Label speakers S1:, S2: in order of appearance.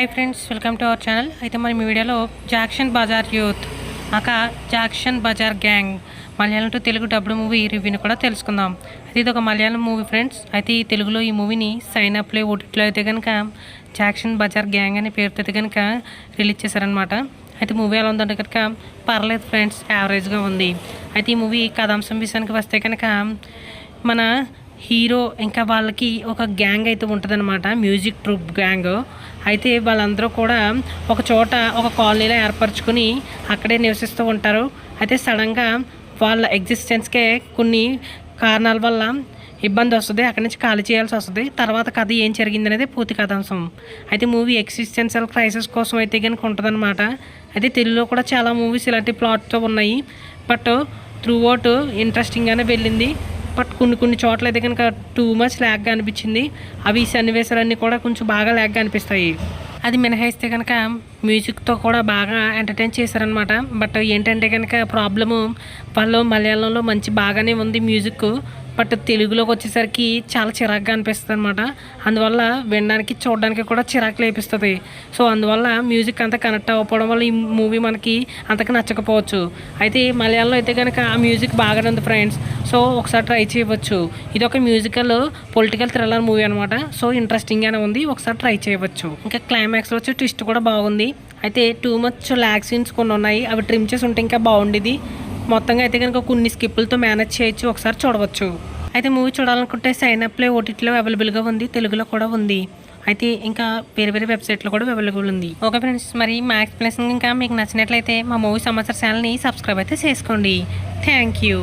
S1: Hi friends, welcome to our channel. అయితే మనం ఈ వీడియోలో Jackson Bazaar youth Jackson Bazaar gang Malayalam to Telugu dubbed movie రివ్యూని కూడా తెలుసుకుందాం. అయితే ఇది ఒక మలయాళం మూవీ ఫ్రెండ్స్. అయితే ఈ తెలుగులో ఈ మూవీని సైన్ అప్ ప్లే ఓటీటీలో అయితే కనుక జాక్షన్ బజార్ గ్యాంగ్ అనే పేరుతో అయితే కనుక రిలీజ్ చేశారనమాట. అయితే మూవీ ఎలా ఉందంటే కనుక పర్లేదు ఫ్రెండ్స్, యావరేజ్గా ఉంది. అయితే ఈ మూవీ కథాంశం విషయానికి వస్తే కనుక మన హీరో ఇంకా వాళ్ళకి ఒక గ్యాంగ్ అయితే ఉంటుందన్నమాట, మ్యూజిక్ ట్రూప్ గ్యాంగ్. అయితే వాళ్ళందరూ కూడా ఒక చోట ఒక కాలనీలో ఏర్పరచుకొని అక్కడే నివసిస్తూ ఉంటారు. అయితే సడన్గా వాళ్ళ ఎగ్జిస్టెన్స్కే కొన్ని కారణాల వల్ల ఇబ్బంది వస్తుంది, అక్కడి నుంచి ఖాళీ చేయాల్సి వస్తుంది. తర్వాత కథ ఏం జరిగింది అనేది పూర్తి కథాంశం. అయితే మూవీ ఎగ్జిస్టెన్షియల్ క్రైసిస్ కోసం అయితే కనుక ఉంటుందన్నమాట. అయితే తెలుగులో కూడా చాలా మూవీస్ ఇలాంటి ప్లాట్తో ఉన్నాయి, బట్ త్రూ అవుట్ ఇంట్రెస్టింగ్గానే వెళ్ళింది. బట్ కొన్ని చోట్ల అయితే కనుక టూ మచ్ ల్యాగ్గా అనిపించింది. అవి సన్నివేశాలన్నీ కూడా కొంచెం బాగా ల్యాగ్గా అనిపిస్తాయి. అది మినహాయిస్తే కనుక మ్యూజిక్తో కూడా బాగా ఎంటర్టైన్ చేశారనమాట. బట్ ఏంటంటే కనుక ప్రాబ్లము, వాళ్ళు మలయాళంలో మంచి బాగానే ఉంది మ్యూజిక్, బట్ తెలుగులోకి వచ్చేసరికి చాలా చిరాకుగా అనిపిస్తుంది అనమాట. అందువల్ల వినడానికి చూడడానికి కూడా చిరాకు లేపిస్తుంది. సో అందువల్ల మ్యూజిక్ అంతా కనెక్ట్ అవ్వకపోవడం వల్ల ఈ మూవీ మనకి అంతకు నచ్చకపోవచ్చు. అయితే మలయాళంలో అయితే కనుక ఆ మ్యూజిక్ బాగానే ఉంది ఫ్రెండ్స్. సో ఒకసారి ట్రై చేయవచ్చు. ఇది ఒక మ్యూజికల్ పొలిటికల్ థ్రిల్లర్ మూవీ అనమాట. సో ఇంట్రెస్టింగ్గానే ఉంది, ఒకసారి ట్రై చేయవచ్చు. ఇంకా క్లైమాక్స్లో వచ్చి ట్విస్ట్ కూడా బాగుంది. అయితే టూ మచ్ ల్యాగ్ సీన్స్ కొన్ని ఉన్నాయి, అవి ట్రిమ్ చేసి ఉంటే ఇంకా బాగుండేది. మొత్తంగా అయితే కనుక కొన్ని స్కిప్పులతో మేనేజ్ చేయొచ్చు, ఒకసారి చూడవచ్చు. అయితే మూవీ చూడాలనుకుంటే సైన్ అప్ ప్లే ఓటీటీలో అవైలబుల్గా ఉంది, తెలుగులో కూడా ఉంది. అయితే ఇంకా వేరే వేరే వెబ్సైట్లో కూడా అవైలబుల్ ఉంది. ఓకే ఫ్రెండ్స్, మరి మా ఎక్స్ప్లెనేషన్ ఇంకా మీకు నచ్చినట్లయితే మా మూవీ సమాచార ఛానల్ని సబ్స్క్రైబ్ అయితే చేసుకోండి. Thank you.